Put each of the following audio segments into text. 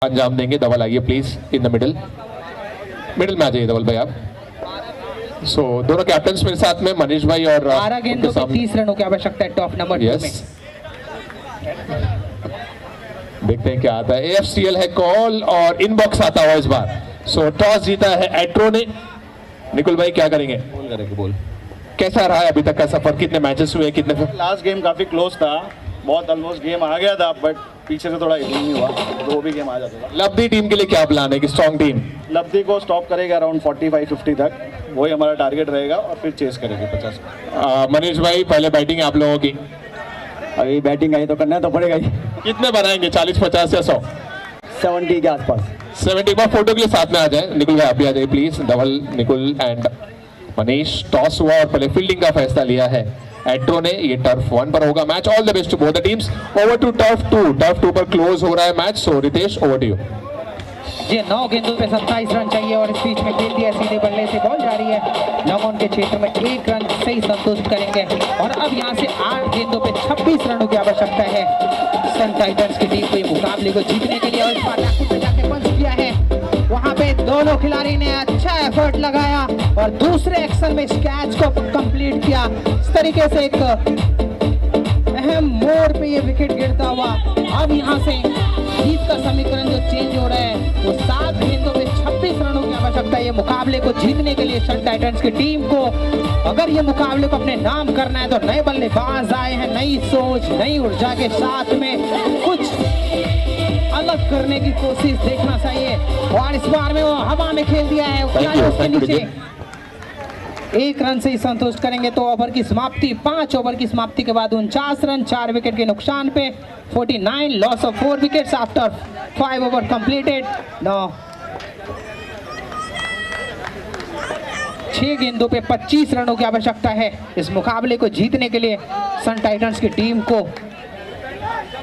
अंजाम देंगे। धवल आइए प्लीज इन द मिडिल में आ जाइए धवल भाई आप। सो दोनों कैप्टन मेरे साथ में, मनीष भाई और 12 गेंदों पे 30 रनों की आवश्यकता है टॉप नंबर 2 में। देखते हैं क्या आता है। AFCL है कॉल और इनबॉक्स आता हुआ इस बार। सो टॉस जीता है एट्रो ने। निकुल भाई क्या करेंगे? बोल करेंगे बोल। कैसा रहा है अभी तक का सफर? कितने मैचेस हुए? कितने? लास्ट गेम काफी क्लोज था, बहुत ऑलमोस्ट गेम आ गया था, बट पीछे से थोड़ा हिटिंग नहीं हुआ तो वो भी गेम आ जाता था। लब्धी टीम के लिए क्या प्लान है कि स्ट्रॉन्ग टीम लब्धी को स्टॉप करेगा अराउंड 45-50 तक, वही हमारा टारगेट रहेगा और फिर चेस करेंगे 50। मनीष भाई पहले बैटिंग आप लोगों की। अभी बैटिंग आई तो करना तो पड़ेगा ही। कितने बनाएंगे? 40, 50 या 100? 70 के आसपास। 70 बार फोटो के लिए साथ में आ जाए। निकुल भाई आप भी आ जाइए please. Dhaval, Nikul and Manish. Toss हुआ और पहले फील्डिंग का फैसला लिया है एट्रो ने। ये टर्फ 1 पर होगा match. All the best to both the teams. Over to turf 2। Turf 2 पर क्लोज हो रहा है match. So Ritesh over to you. ये 9 गेंदों पे 27 रन चाहिए और इस बीच में खेल दिया, सीधे बल्ले से बॉल जा रही है। लॉन के क्षेत्र में 1 रन से ही संतुष्ट करेंगे और अब यहाँ से 8 गेंदों पे 26 रनों की आवश्यकता है सन टाइटंस की टीम को ये मुकाबले को जीतने के लिए। और इस बार पे जाके पंच किया है, वहाँ पे दोनों खिलाड़ी ने अच्छा एफर्ट लगाया और दूसरे एक्शन में इस कैच को कंप्लीट किया। इस तरीके से एक अहम मोड़ पे ये विकेट गिरता हुआ अब यहाँ से जीत का समीकरण जो चेंज हो रहा है वो 7 गेंदों पे 26 रनों की आवश्यकता है ये मुकाबले को जीतने के लिए सन टाइटंस की टीम को। अगर ये मुकाबले को अपने नाम करना है तो नए बल्लेबाज आए हैं, नई सोच, नई ऊर्जा के साथ में कुछ अलग करने की कोशिश देखना चाहिए। और इस बार में वो हवा में खेल दिया है उसके नीचे। 1 रन से ही संतुष्ट करेंगे तो ओवर की समाप्ति। 5 ओवर की समाप्ति के बाद 49 रन 4 विकेट के नुकसान पे 49 loss of 4 wickets after 5 over completed. 6 गेंदों पे 25 रनों की आवश्यकता है इस मुकाबले को जीतने के लिए सन टाइटंस की टीम को।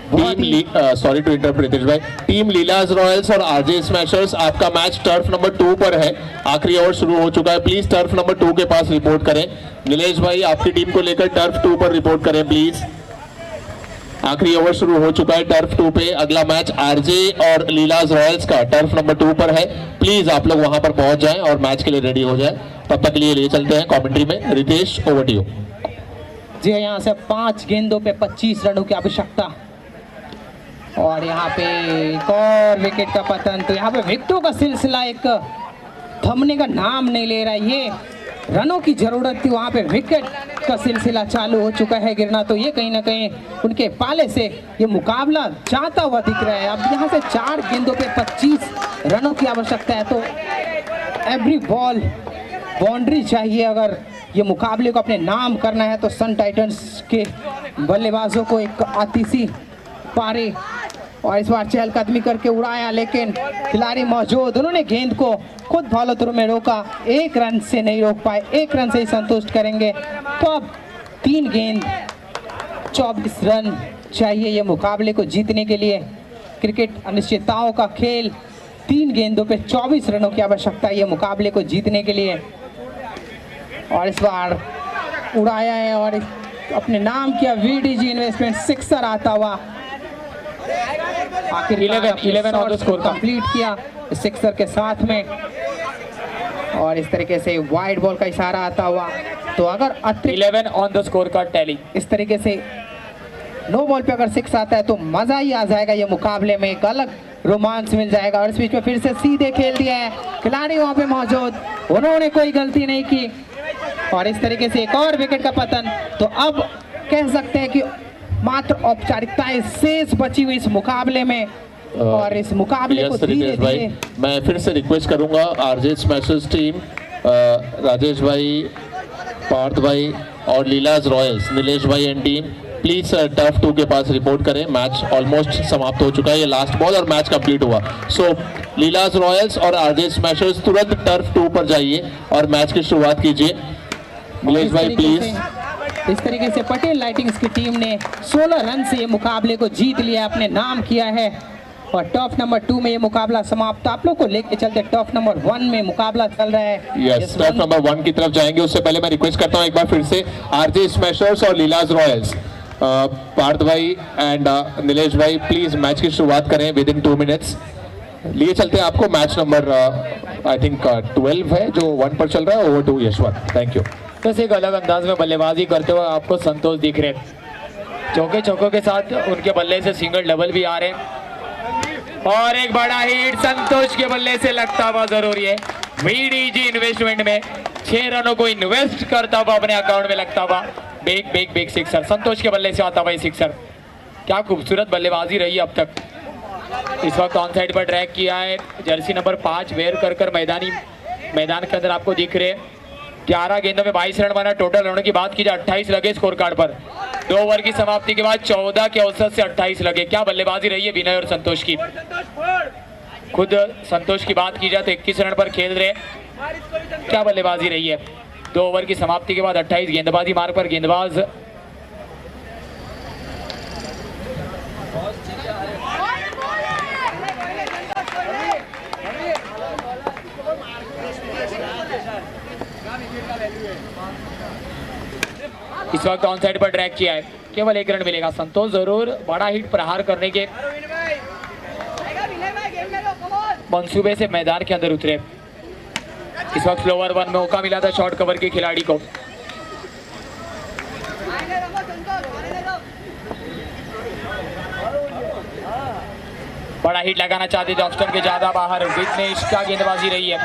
सॉरी टू इंटरप्ट रितेश भाई। टीम लीलाज रॉयल्स और आरजे स्मैशर्स, आपका मैच टर्फ नंबर 2 पर है। आखिरी ओवर शुरू हो चुका है। प्लीज टर्फ नंबर 2 के पास रिपोर्ट करें। नीलेश भाई आपकी टीम को लेकर टर्फ 2 पर रिपोर्ट करें प्लीज। आखिरी ओवर शुरू हो चुका है टर्फ 2 पे। अगला मैच आरजे और लीलाज रॉयल्स का टर्फ नंबर 2 पर है। प्लीज आप लोग वहां पर पहुंच जाएं और मैच के लिए रेडी हो जाएं। तब तक के लिए ले चलते हैं कमेंट्री में। Ritesh over to you. जी यहाँ से 5 गेंदों पे 25 रनों की आवश्यकता और यहाँ पे एक और विकेट का पतन। तो यहाँ पे विकेटों का सिलसिला एक थमने का नाम नहीं ले रहा है। ये रनों की जरूरत थी, वहाँ पे विकेट का सिलसिला चालू हो चुका है गिरना। तो ये कहीं ना कहीं उनके पाले से ये मुकाबला जाता हुआ दिख रहा है। अब यहाँ से 4 गेंदों पे 25 रनों की आवश्यकता है तो एवरी बॉल बाउंड्री चाहिए अगर ये मुकाबले को अपने नाम करना है तो सन टाइटंस के बल्लेबाजों को एक आतिशी पारी। और इस बार चहलकदमी करके उड़ाया लेकिन खिलाड़ी मौजूद, उन्होंने गेंद को खुद फॉलो थ्रू में रोका। 1 रन से नहीं रोक पाए, 1 रन से ही संतुष्ट करेंगे। तो अब 3 गेंद 24 रन चाहिए ये मुकाबले को जीतने के लिए। क्रिकेट अनिश्चितताओं का खेल। 3 गेंदों पे 24 रनों की आवश्यकता है ये मुकाबले को जीतने के लिए। और इस बार उड़ाया है और अपने नाम किया VDG इन्वेस्टमेंट। 6 आता हुआ आखिर 11 ऑन द स्कोर कंप्लीट किया सिक्सर के साथ में। और इस तरीके से वाइड बॉल का इशारा आता हुआ तो अगर 11 ऑन द स्कोर का टैली। इस तरीके से नो बॉल पे अगर 6 आता है तो मजा ही आ जाएगा ये मुकाबले में, एक अलग रोमांच मिल जाएगा। और इस बीच में फिर से सीधे खेल दिया है, खिलाड़ी वहां पे मौजूद, उन्होंने कोई गलती नहीं की। और इस तरीके से एक और विकेट का पतन। तो अब कह सकते हैं कि मात्र औपचारिकताएं शेष बची हुई इस मुकाबले में। और इस मुकाबले को धीरे धीरे मैं फिर से रिक्वेस्ट करूंगा आरजे स्मैशर्स टीम, राजेश भाई, पार्थ भाई और लीलाज रॉयल्स, नीलेश भाई एंड टीम, प्लीज टर्फ 2 के पास रिपोर्ट करें। मैच ऑलमोस्ट समाप्त हो चुका है, ये लास्ट बॉल और मैच कंप्लीट हुआ। सो लीलाज रॉयल्स और आरजे स्मैशर्स तुरंत टर्फ 2 पर जाइए और मैच की शुरुआत कीजिए। नीलेश भाई प्लीज। इस तरीके से पटेल लाइटिंग्स की टीम ने 16 रन से ये मुकाबले को जीत लिया, अपने नाम किया है। और टॉप नंबर 2 में ये मुकाबला समाप्त। आप लोग को लेके चलते टॉप नंबर 1 में मुकाबला चल रहा है। यस, टॉप नंबर 1 की तरफ जाएंगे। उससे पहले मैं रिक्वेस्ट करता हूं एक बार फिर से आरजे स्मैशर्स और लीलाज रॉयल्स, पार्थ भाई एंड नीलेश भाई, प्लीज मैच की शुरुआत करें विद इन 2 मिनट्स। लिए चलते हैं आपको मैच नंबर आई थिंक 12 है जो 1 पर चल रहा है। Over to Yashwant. Thank you. बस एक अलग अंदाज में बल्लेबाजी करते हुए आपको संतोष दिख रहे, चौके चौकों के साथ उनके बल्ले से सिंगल डबल भी आ रहे हैं और एक बड़ा हिट संतोष के बल्ले से लगता हुआ जरूरी है। VDG इन्वेस्टमेंट में 6 रनों को इन्वेस्ट करता हुआ अपने अकाउंट में लगता हुआ बिग बिग बिग सिक्सर, संतोष के बल्ले से आता हुआ सिक्सर। क्या खूबसूरत बल्लेबाजी रही अब तक। इस वक्त ऑन साइड पर ट्रैक किया है जर्सी नंबर 5 वेयर कर मैदान के अंदर आपको दिख रहे। 11 गेंदों में 22 रन बना। टोटल रनों की बात की जाए 28 लगे स्कोर कार्ड पर। 2 ओवर की समाप्ति के बाद 14 के औसत से 28 लगे। क्या बल्लेबाजी रही है विनय और संतोष की। खुद संतोष की बात की जाए तो 21 रन पर खेल रहे। क्या बल्लेबाजी रही है। 2 ओवर की समाप्ति के बाद 28 गेंदबाजी मार्ग पर गेंदबाज इस वक्त ऑन साइड पर ट्रैक किया है। केवल 1 रन मिलेगा। संतोष जरूर बड़ा हिट प्रहार करने के मंसूबे से मैदान के अंदर उतरे। इस वक्त स्लोवर 1 में मौका मिला था शॉर्ट कवर के खिलाड़ी को। बड़ा हिट लगाना चाहते थे ऑप्शन के ज्यादा बाहर। विघ्नेश क्या गेंदबाजी रही है।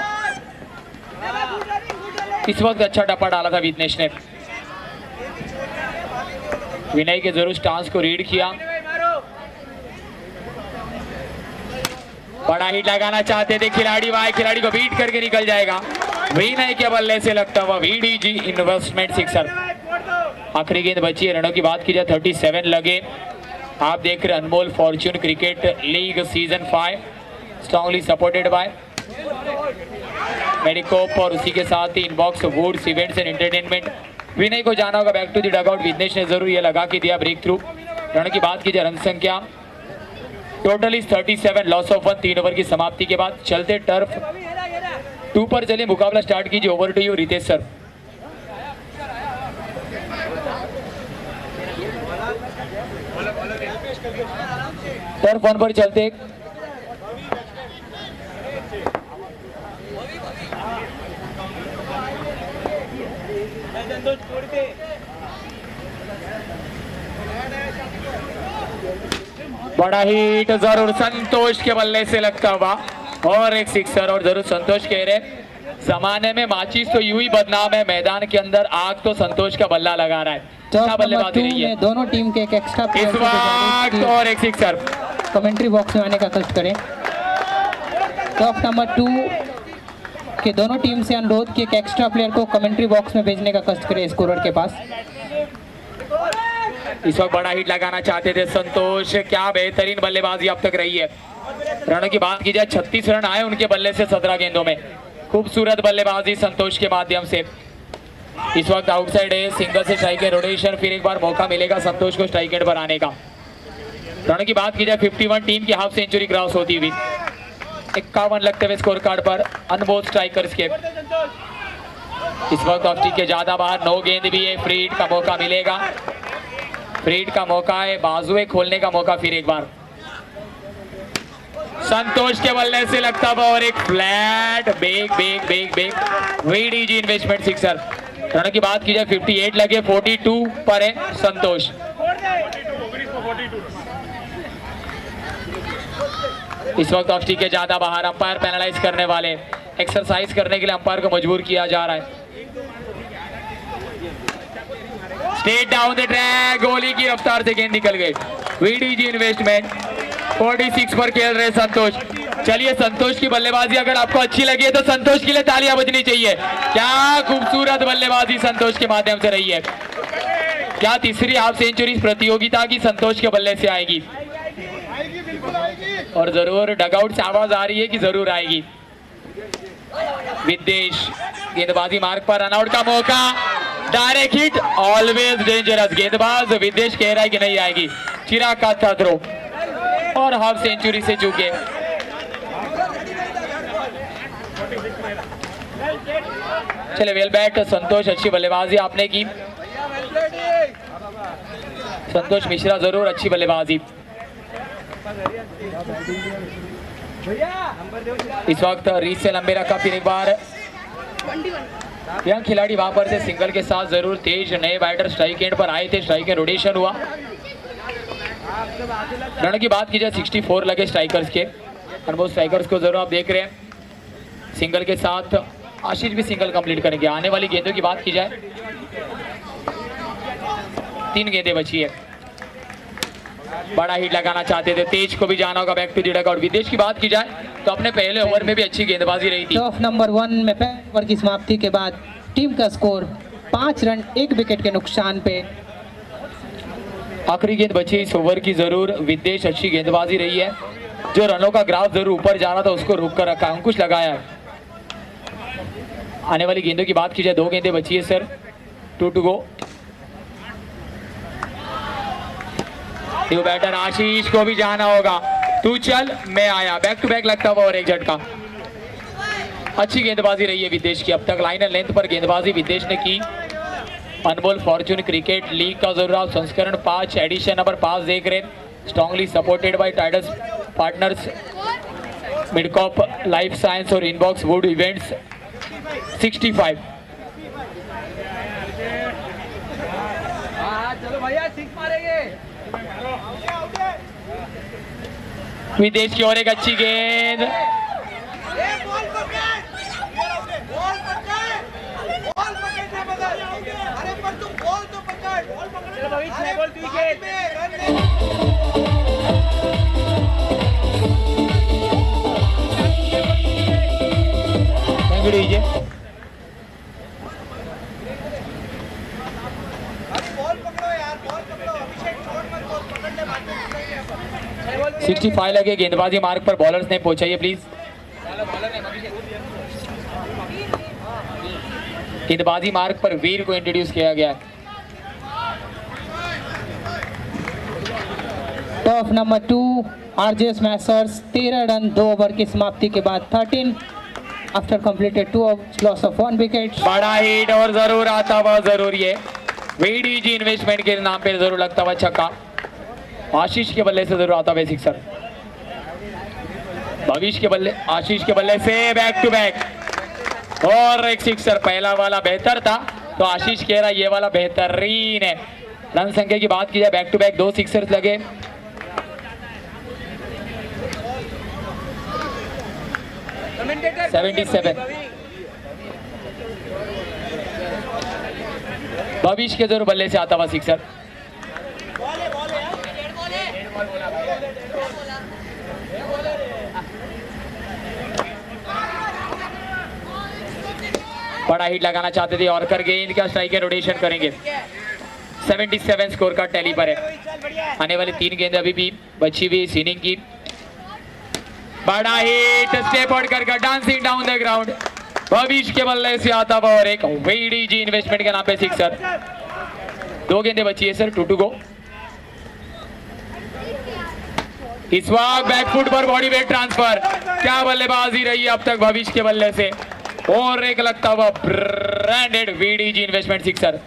इस वक्त अच्छा टप्पा डाला था विघ्नेश ने। विनय के जरूर स्टांस को रीड किया। बड़ा हिट लगाना चाहते थे खिलाड़ी, वाई खिलाड़ी को बीट करके निकल जाएगा। विनय के बल्ले से लगता हुआ VDG इन्वेस्टमेंट सिक्सर। आखिरी गेंद बची है। रनों की बात की जाए 37 लगे। आप देख रहे Anmol fortune cricket league season 5 strongly supported by Medicop और उसी के साथ ही inbox woods events and entertainment. Vinay को जाना होगा back to the dugout. Vignesh ने जरूर ये लगा के दिया ब्रेक थ्रू। रन की बात की जाए रन संख्या total is 37, loss of 1। 3 over की समाप्ति के बाद चलते टर्फ 2 पर चले। मुकाबला स्टार्ट कीजिए। Over to you Ritesh sir. Turf 1 पर चलते बड़ा हिट जरूर संतोष के बल्ले से लगता हुआ और एक सिक्सर। और जरूर संतोष कह रहे जमाने में माचिस तो यूं ही बदनाम है, मैदान के अंदर आग तो संतोष का बल्ला लगा रहा है। क्या बल्लेबाजी रही है। दोनों टीम के एक एक्स्ट्रा इस वक्त और एक सिक्सर। कमेंट्री बॉक्स में आने का कष्ट करें। टॉप नंबर 2 के दोनों टीम से अनुरोध कि एक एक्स्ट्रा प्लेयर को कमेंट्री बॉक्स में भेजने का कष्ट करें स्कोरर के पास। इस वक्त बड़ा हिट लगाना चाहते थे संतोष। क्या बेहतरीन बल्लेबाजी अब तक रही है। रनों की बात की जाए 36 रन आए उनके बल्ले से 17 गेंदों में। खूबसूरत बल्लेबाजी संतोष के माध्यम से। इस वक्त आउटसाइड है। सिंगल से स्ट्राइक रोटेशन। फिर एक बार मौका मिलेगा संतोश को स्ट्राइक एंड पर आने का। रनों की बात की जाए 51 टीम की हाफ सेंचुरी क्रॉस होती हुई। 51 लगते हुए स्कोर कार्ड पर अनबोल्ड स्ट्राइकर्स के। इस वक्त ऑफ स्टिक के ज्यादा बाहर 9 गेंद भी है। फ्री हिट का मौका मिलेगा। फ्री हिट का मौका है। बाजुए खोलने का मौका फिर एक बार संतोष के बल्ले से लगता हुआ और एक flat big big big big VDG investment sixer. रनों की बात की जाए 58 लगे। 42 पर है संतोष। इस वक्त ऑफ स्टिक के ज्यादा बाहर। अंपायर पेनलाइज करने वाले। एक्सरसाइज करने के लिए अंपायर को मजबूर किया जा रहा है। Straight down the track. गोली की रफ्तार से गेंद निकल गई। VDG इन्वेस्टमेंट 46 पर खेल रहे संतोष। चलिए संतोष की बल्लेबाजी अगर आपको अच्छी लगी है तो संतोष के लिए तालियां बजनी चाहिए। क्या खूबसूरत बल्लेबाजी संतोष के माध्यम से रही है। क्या तीसरी हाफ सेंचुरी प्रतियोगिता की संतोष के बल्ले से आएगी। और जरूर डगआउट से आवाज आ रही है कि जरूर आएगी। विदेश गेंदबाजी मार्ग पर रनआउट का मौका। Direct hit always dangerous. गेंदबाज विदेश कह रहा है कि नहीं आएगी। चिराग का था थ्रो और हाफ सेंचुरी से चूके। चले वेल बैट संतोष। अच्छी बल्लेबाजी आपने की संतोष मिश्रा। जरूर अच्छी बल्लेबाजी। इस वक्त रीच से लंबे रखा, फिर एक बार यंग खिलाड़ी वहां पर थे सिंगल के साथ जरूर तेज, नए बैटर स्ट्राइक एंड पर आए थे, स्ट्राइक एंड रोटेशन हुआ। रन की बात की जाए 64 लगे स्ट्राइकर्स के, अनुभव स्ट्राइकर्स को जरूर आप देख रहे हैं। सिंगल के साथ आशीष भी सिंगल कंप्लीट करेंगे। आने वाली गेंदों की बात की जाए 3 गेंदें बची है। बड़ा हिट लगाना चाहते थे, तेज को भी जाना होगा बैक टू द डगआउट। विदेश की बात की जाए तो अपने पहले ओवर में भी अच्छी गेंदबाजी रही थी। टर्फ नंबर 1 में पहले ओवर की समाप्ति के बाद टीम का स्कोर 5 रन 1 विकेट के नुकसान पे। आखिरी गेंद बची इस ओवर की जरूर, विदेश अच्छी गेंदबाजी रही है, जो रनों का ग्राफ जरूर ऊपर जा रहा था उसको रोक कर रखा, अंकुश लगाया है। आने वाली गेंदों की बात की जाए 2 गेंदें बची है sir, 2 to go. New batter Ashish को भी जाना होगा, तू चल मैं आया, बैक टू बैक लगता हुआ और एक झटका। अच्छी गेंदबाजी रही है विदेश की अब तक, लाइन एंड लेंथ पर गेंदबाजी विदेश ने की। अनमोल फॉर्चून क्रिकेट लीग का जरूर आप संस्करण 5 एडिशन नंबर 5 देख रहे हैं, strongly supported by Tidals partners Midcop life science और इनबॉक्स वुड इवेंट्स 65। विदेश की ओर एक अच्छी गेंद, लीजिए 65 लगे, गेंदबाजी मार्ग पर बॉलर्स ने पहुंचाइए प्लीज। गेंदबाजी मार्ग पर वीर को इंट्रोड्यूस किया गया। Turf number 2 RJ smashers 13 run 2 over की समाप्ति के बाद 13 after completed 2 overs loss of 1 wicket. बड़ा हिट और जरूर आता हुआ जरूर ये वीडीजी इन्वेस्टमेंट के नाम पे जरूर लगता हुआ छक्का, आशीष के बल्ले से जरूर आता हुआ सिक्सर। भविष्य के बल्ले, आशीष के बल्ले से बैक टू बैक और एक सिक्सर। पहला वाला बेहतर था तो आशीष कह रहा ये वाला बेहतरीन है। रन संख्या की बात की जाए बैक टू बैक 2 सिक्सर्स लगे। भविष्य के जरूर बल्ले से आता हुआ सिक्सर। बड़ा हिट लगाना चाहते थे और कर गेंद का स्ट्राइक रोटेशन करेंगे। 77 स्कोर का टैली पर है। आने वाली 3 गेंद अभी भी बची हुई इनिंग की। बड़ा हिट, स्टेप आउट कर डांसिंग डाउन द ग्राउंड। भविष्य के बल्ले से आता हुआ और एक वीडीजी इन्वेस्टमेंट के नाम पे सिक्सर। 2 गेंदें बची है सर, 2 टू गो। इस वक्त बैकफुट पर बॉडी वेट ट्रांसफर, क्या बल्लेबाजी रही है अब तक भविष्य के बल्ले से और एक लगता हुआ branded VDG investment sixer.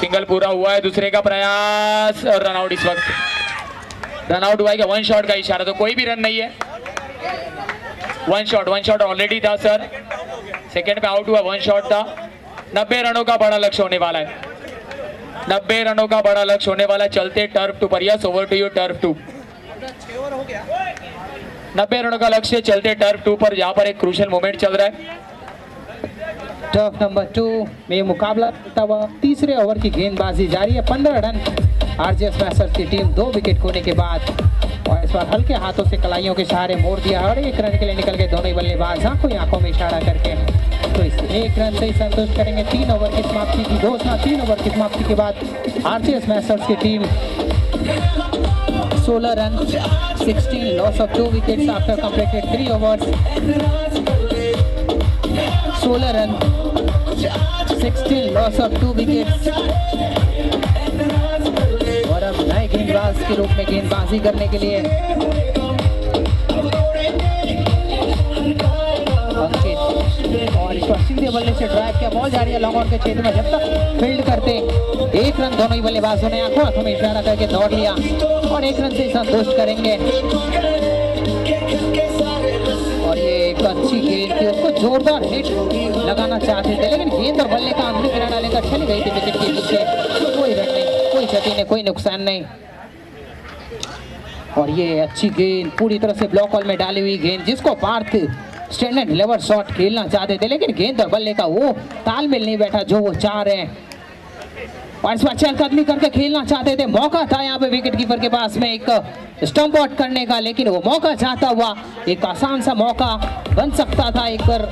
Single पूरा हुआ है, दूसरे का प्रयास और रन आउट। इस वक्त रन आउट हुआ है, 1 शॉट का इशारा, तो कोई भी रन नहीं है। 1 शॉट ऑलरेडी था सर, सेकंड पे आउट हुआ, 1 शॉट था। 90 रनों का बड़ा लक्ष्य होने वाला है, 90 रनों का बड़ा लक्ष्य होने वाला है। चलते टर्फ 2 पर, yes over to you turf 2। 90 रनों का लक्ष्य चलते टर्फ 2 पर, यहाँ पर एक क्रूशियल मोमेंट चल रहा है। टर्फ नंबर 2 में मुकाबला करता हुआ तीसरे ओवर की गेंदबाजी जारी है। 15 रन आरजे स्मैशर्स की टीम 2 विकेट खोने के बाद, और इस बार हल्के हाथों से कलाइयों के सहारे मोड़ दिया और 1 रन के लिए निकल गए दोनों ही बल्लेबाज आंखों में इशारा करके। तो इस 1 रन से ही संतुष्ट करेंगे। 3 ओवर की समाप्ति की घोषणा। 3 ओवर की समाप्ति के बाद आरजे स्मैशर्स की team 16 run 16 loss of 2 wickets after completed 3 overs। 16 run 16 loss of 2 wickets. और अब नए गेंदबाज के रूप में गेंदबाजी करने के लिए अंकित, और इस पर सीधे बल्ले से ड्राइव किया, बॉल जारी बढ़िया लॉन्ग ऑन के क्षेत्र में जब तक फील्ड करते 1 रन दोनों ही बल्लेबाजों ने आंखों में इशारा करके दौड़ लिया और 1 रन से संतुष्ट करेंगे। और ये एक अच्छी गेंद थी, उसको जोरदार हिट लगाना चाहते थे लेकिन गेंद और बल्ले का अंदर गिरा डालेकर चली गई थी विकेट के पीछे। कोई रन नहीं, कोई क्षति नहीं, कोई नुकसान नहीं। और ये अच्छी गेंद पूरी तरह से ब्लॉक हॉल में डाली हुई गेंद, जिसको पार्थ स्टैंडर्ड डिलीवर शॉट खेलना चाहते थे लेकिन गेंद और बल्ले का वो तालमेल नहीं बैठा जो वो चाह रहे हैं। और इस बार चहलकदमी करके खेलना चाहते थे, मौका था यहाँ पे विकेट कीपर के पास में एक स्टंप आउट करने का, लेकिन वो मौका चाहता हुआ एक आसान सा मौका बन सकता था। एक बार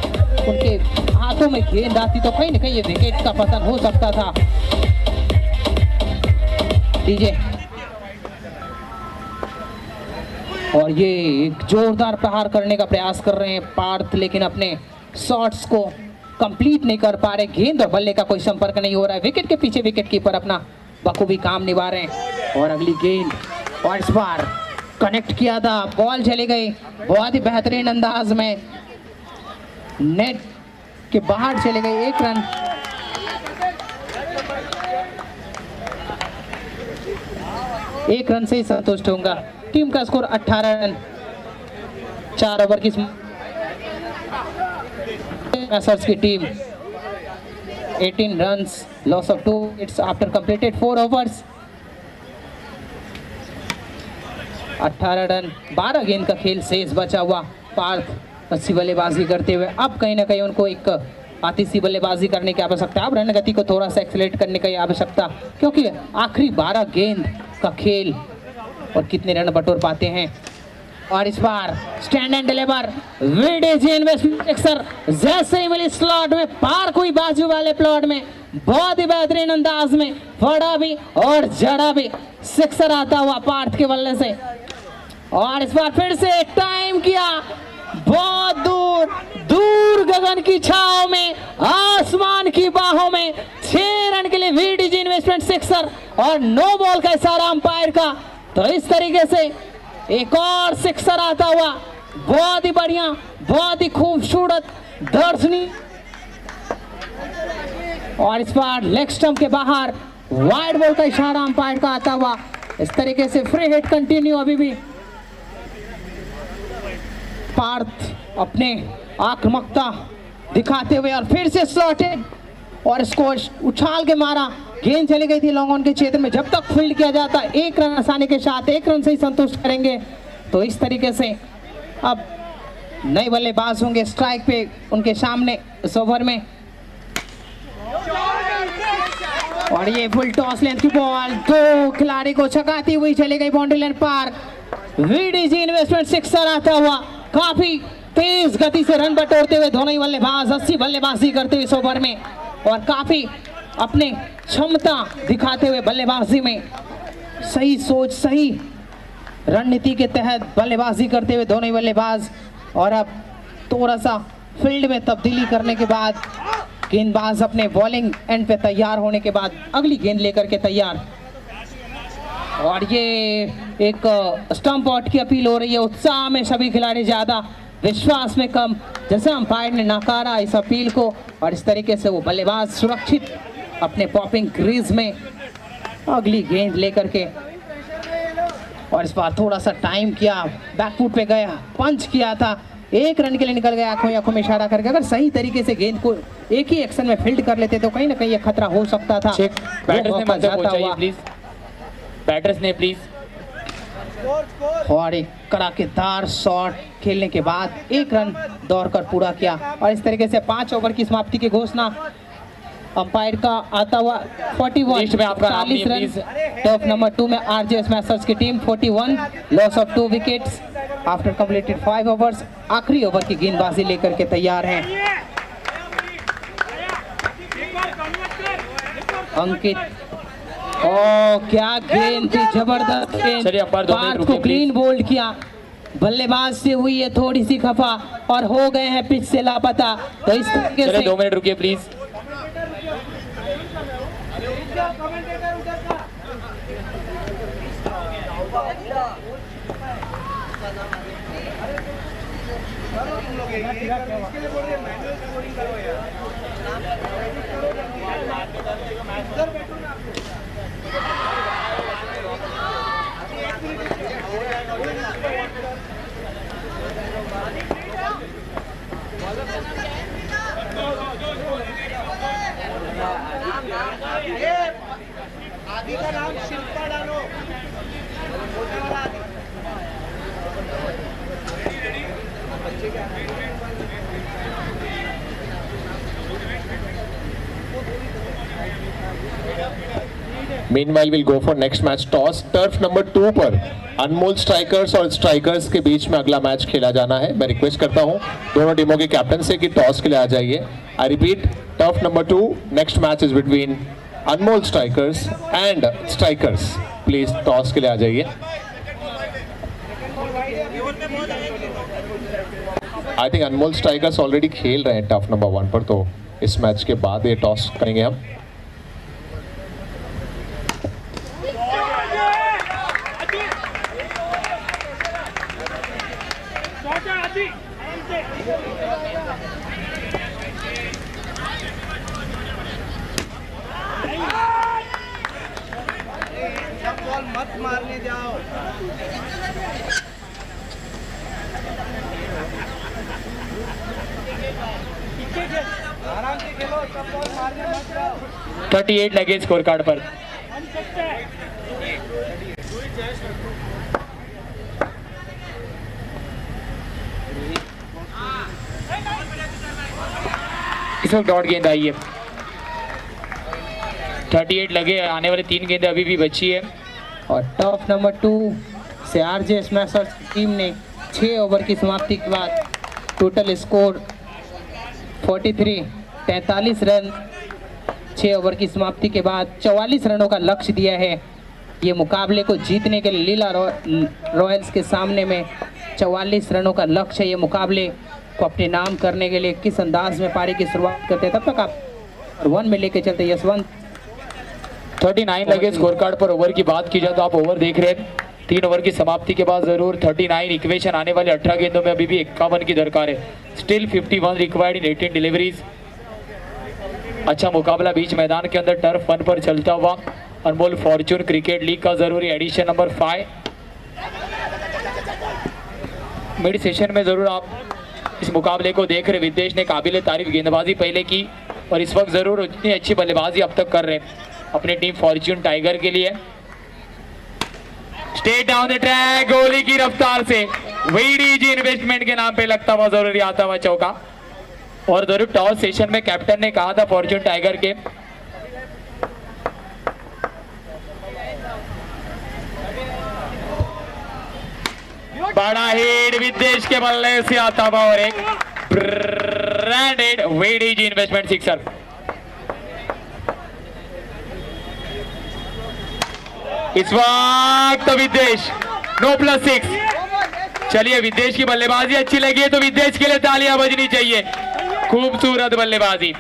उनके हाथों में गेंद आती तो कहीं ना कहीं ये विकेट का पतन हो सकता था। डीजे और ये एक जोरदार प्रहार करने का प्रयास कर रहे हैं पार्थ, लेकिन अपने शॉट्स को कंप्लीट नहीं कर पा रहे। गेंद और बल्ले का कोई संपर्क नहीं हो रहा है। विकेट के पीछे विकेट कीपर अपना बखूबी काम निभा रहे हैं। और अगली गेंद और इस बार कनेक्ट किया था, बॉल चली गई बहुत ही बेहतरीन अंदाज में, नेट के बाहर चले गई। 1 रन। एक रन से ही संतुष्ट होगा। टीम का स्कोर 18 रन। 4 ओवर की मैसर्स की team 18 runs, loss of 2 wickets after completed 4 overs। 18 run, 12 गेंद का खेल शेष बचा हुआ। पार्थ अच्छी बल्लेबाजी करते हुए अब कहीं ना कहीं उनको एक आतिशी बल्लेबाजी करने की आवश्यकता है। अब रन गति को थोड़ा सा एक्सेलेरेट करने की आवश्यकता, क्योंकि आखिरी 12 गेंद का खेल और कितने रन बटोर पाते हैं। और इस बार स्टैंड एंड डिलीवर विडेजी इन्वेस्टमेंट सर जैसे ही मिली स्लॉट में पार कोई बाजू वाले प्लॉट में बहुत ही बेहतरीन अंदाज में फड़ा भी और जड़ा भी सिक्सर आता हुआ पार्थ के बल्ले से। और इस बार फिर से टाइम किया बहुत दूर दूर गगन की छाव में आसमान की बाहों में 6 रन के लिए विडेजी इन्वेस्टमेंट सिक्सर और नो बॉल का इशारा अंपायर का। तो इस तरीके से एक और सिक्सर आता हुआ, बहुत ही बढ़िया, बहुत ही खूबसूरत दर्शनीय। और इस बार लेग स्टंप के बाहर वाइड बॉल का इशारा अंपायर का आता हुआ। इस तरीके से फ्री हिट कंटिन्यू अभी भी। पार्थ अपने आक्रामकता दिखाते हुए और फिर से स्लॉटेड और इसको उछाल के मारा। गेंद चली गई थी लॉन्ग ऑन के क्षेत्र में। जब तक फील्ड किया जाता 1 रन आसानी के साथ 1 रन से ही संतुष्ट करेंगे। तो इस तरीके से अब नए बल्लेबाज होंगे स्ट्राइक पे उनके सामने इस ओवर में। और ये फुल टॉस लेंथ की बॉल 2 खिलाड़ी को छकाती हुई चली गई बाउंड्री लाइन पार। विडेजी इन्वेस्टमेंट सिक्सर आता हुआ, काफी तेज गति से रन बटोरते हुए दोनों ही बल्लेबाज 80 बल्लेबाजी करते हुए इस ओवर में और काफी अपने क्षमता दिखाते हुए बल्लेबाजी में सही सोच सही रणनीति के तहत बल्लेबाजी करते हुए दोनों ही बल्लेबाज। और अब थोड़ा सा फील्ड में तब्दीली करने के बाद गेंदबाज अपने बॉलिंग एंड पे तैयार होने के बाद अगली गेंद लेकर के तैयार। और ये एक स्टंप आउट की अपील हो रही है। उत्साह में सभी खिलाड़ी ज्यादा, विश्वास में कम, जैसे अंपायर ने नकारा इस अपील को। और इस तरीके से वो बल्लेबाज सुरक्षित अपने पॉपिंग क्रीज में अगली गेंद लेकर के। और इस बार थोड़ा सा टाइम किया, बैकफुट पे गया, पंच किया था, 1 रन के लिए निकल गया आंखों में इशारा करके। अगर सही तरीके से गेंद को एक ही एक्शन में फील्ड कर लेते तो कहीं ना कहीं ये खतरा हो सकता था। बैटर्स ने मत पहुंचाइए प्लीज, बैटर्स ने प्लीज। और एक कड़ाकेदार शॉट खेलने के बाद 1 रन दौड़कर पूरा किया। और इस तरीके से 5 ओवर की समाप्ति की घोषणा अंपायर का आता हुआ 41 में आपका नाम नहीं है, रन। प्लीज। टॉप नंबर 2 में आरजेएस मैसर्स की team 41, loss of 2 wickets after completed 5 overs. आखिरी ओवर की गेंदबाजी लेकर के तैयार हैं अंकित। ओ क्या गेंद थी, जबरदस्त चलिए, अंपायर 2 मिनट गेंद रुकिए, को क्लीन बोल्ड किया। बल्लेबाज से हुई है थोड़ी सी खफा और हो गए हैं पिच से लापता। तो इस तरीके चलिए से 2 मिनट रुकिए प्लीज। आदि का नाम शिल्पा डालो। Meanwhile, we'll go for next match toss. Turf number 2 पर अनमोल स्ट्राइकर्स और स्ट्राइकर्स के बीच में अगला मैच खेला जाना है। मैं रिक्वेस्ट करता हूं दोनों टीमों के कैप्टन से कि टॉस के लिए आ जाइए। I repeat, turf number 2, next match is between Anmol strikers and strikers. Please toss के लिए आ जाइए। I think Anmol strikers already खेल रहे हैं टर्फ नंबर 1 पर, तो इस मैच के बाद ये टॉस करेंगे हम। बॉल मत मारने जाओ। आराम से खेलो, सब बॉल मारने मत जाओ। 38 लगे स्कोर कार्ड पर। इस वक्त डॉट गेंद आई है। 38 लगे, आने वाले 3 गेंदें अभी भी बची है। और टॉप नंबर 2 से आरजे स्मैशर्स की टीम ने 6 ओवर की समाप्ति के बाद टोटल स्कोर 43 रन 6 ओवर की समाप्ति के बाद 44 रनों का लक्ष्य दिया है। ये मुकाबले को जीतने के लिए लीला रॉयल्स के सामने में 44 रनों का लक्ष्य है। ये मुकाबले को अपने नाम करने के लिए किस अंदाज में पारी की शुरुआत करते हैं, तब तक आप 1 में लेके चलते यशवंत। 39 लगे स्कोर कार्ड पर। ओवर की बात की जाए तो आप ओवर देख रहे हैं। 3 ओवर की समाप्ति के बाद जरूर 39 इक्वेशन आने वाले 18 गेंदों में अभी भी 51 की दरकार है। Still 51 required in 18 deliveries. अच्छा मुकाबला बीच मैदान के अंदर टर्फ 1 पर चलता हुआ अनमोल फॉर्चून क्रिकेट लीग का जरूरी एडिशन नंबर 5। मिड सेशन में जरूर आप इस मुकाबले को देख रहे। विदेश ने काबिल तारीफ गेंदबाजी पहले की और इस वक्त जरूर उतनी अच्छी बल्लेबाजी अब तक कर रहे हैं अपनी टीम फॉर्च्यून टाइगर के लिए। स्टेट डाउन द ट्रैक, गोली की रफ्तार से वीडीजी इन्वेस्टमेंट के नाम पे लगता हुआ जरूरी आता हुआ चौका। और जरूर टॉस सेशन में कैप्टन ने कहा था फॉर्च्यून टाइगर के बड़ा हिट विदेश के बल्ले से आता हुआ और एक ब्रांडेड वीडीजी इन्वेस्टमेंट सिक्सर। इस वक्त विदेश नो +6। चलिए विदेश की बल्लेबाजी अच्छी लगी है तो विदेश के लिए तालियां बजनी चाहिए। खूबसूरत बल्लेबाजी।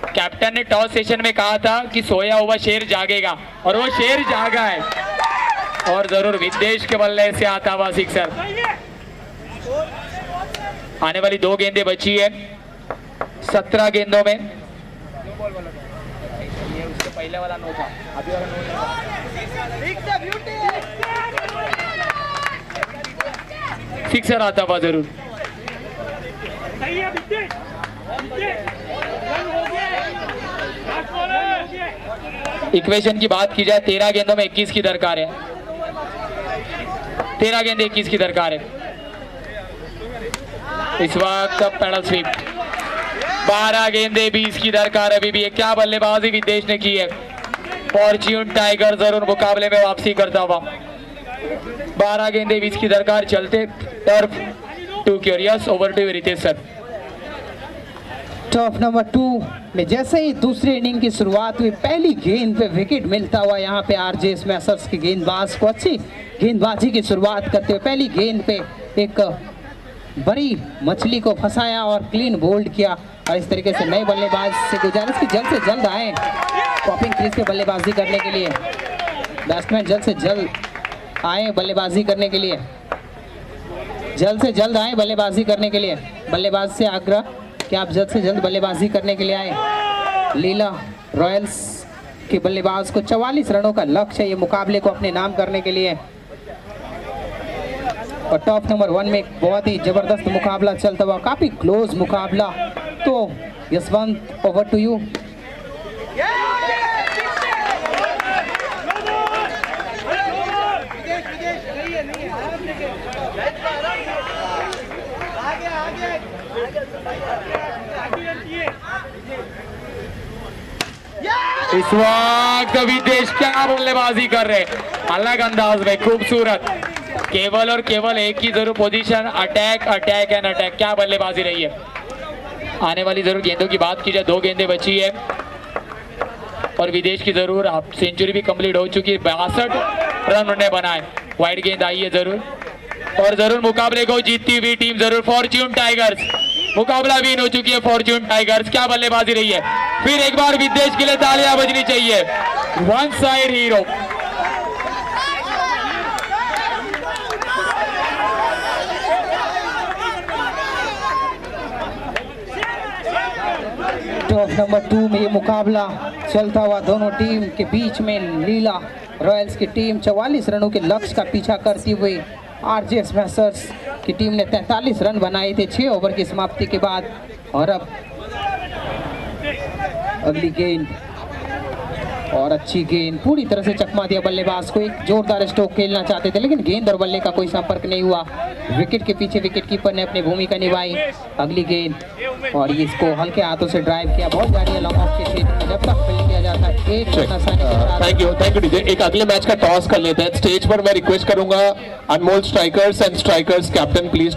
कैप्टन ने टॉस सेशन में कहा था कि सोया हुआ शेर जागेगा और वो शेर जागा है। और जरूर विदेश के बल्ले से आता हुआ सिक्सर। आने वाली 2 गेंदें बची है 17 गेंदों में। ये उससे पहले वाला नो था, अभी वाला नो नहीं। सिक्सर आता हुआ जरूर। इक्वेशन की बात की जाए 13 गेंदों में 21 की दरकार है। 13 गेंद 21 की दरकार है। इस वक्त पैडल स्वीप। 12 गेंदे 20 की दरकार अभी भी है। क्या बल्लेबाजी विदेश ने की है। फॉर्च्यून टाइगर जरूर मुकाबले में वापसी करता हुआ। 12 गेंदे 20 की दरकार चलते turf 2 curious. Over to Ritesh sir. Top number 2 में जैसे ही दूसरी इनिंग की शुरुआत हुई पहली गेंद पे विकेट मिलता हुआ यहाँ पे आरजे स्मैशर्स के गेंदबाज को अच्छी गेंदबाजी की शुरुआत करते हुए पहली गेंद पे एक बड़ी मछली को फंसाया और क्लीन बोल्ड किया। और इस तरीके से नए बल्लेबाज से गुजारिश की जल्द से जल्द आए पॉपिंग क्रीज पे बल्लेबाजी करने के लिए। बैट्समैन जल्द से जल्द आए बल्लेबाजी करने के लिए। जल्द से जल्द आए बल्लेबाजी करने के लिए। बल्लेबाज से आग्रह कि आप जल्द से जल्द बल्लेबाजी करने के लिए आए। लीला रॉयल्स के बल्लेबाज को 44 रनों का लक्ष्य है ये मुकाबले को अपने नाम करने के लिए। और टॉप नंबर 1 में एक बहुत ही जबरदस्त मुकाबला चलता हुआ, काफी क्लोज मुकाबला। तो यशवंत, ओवर टू यू। इस वक्त विदेश क्या बल्लेबाजी कर रहे हैं, अलग अंदाज में, खूबसूरत। केवल और केवल एक ही जरूर position, attack attack and attack. क्या बल्लेबाजी रही है। आने वाली जरूर गेंदों की बात की जाए, 2 गेंदें बची है और विदेश की जरूर हाफ सेंचुरी भी कंप्लीट हो चुकी है। 62 रन उन्होंने बनाए। वाइड गेंद आई है जरूर, और जरूर मुकाबले को जीतती हुई टीम जरूर फॉर्च्यून टाइगर्स। मुकाबला विन हो चुकी है फॉर्च्यून टाइगर्स। क्या बल्लेबाजी रही है। फिर एक बार विदेश के लिए तालियां बजनी चाहिए। One side hero. Top number 2 में ये मुकाबला चलता हुआ दोनों टीम के बीच में। लीला रॉयल्स की टीम 44 रनों के लक्ष्य का पीछा करती हुई। आरजे स्मैशर्स की टीम ने 43 रन बनाए थे 6 ओवर की समाप्ति के बाद। और अब अगली गेंद, और अच्छी गेंद, पूरी तरह से चकमा दिया बल्लेबाज को। एक जोरदार स्ट्रोक खेलना चाहते थे लेकिन गेंद और बल्ले का कोई संपर्क नहीं हुआ। विकेट के पीछे विकेट कीपर ने अपनी भूमिका निभाई। अगली गेंद, और ये इसको हल्के हाथों से ड्राइव किया। बहुत जा रही है लॉन्ग ऑफ के क्षेत्र में, जब तक फील्ड किया जाता है। एक रन आसानी के साथ। Thank you DJ. एक अगले मैच का टॉस कर लेते हैं। स्टेज पर मैं रिक्वेस्ट करूंगा Anmol strikers and strikers captain please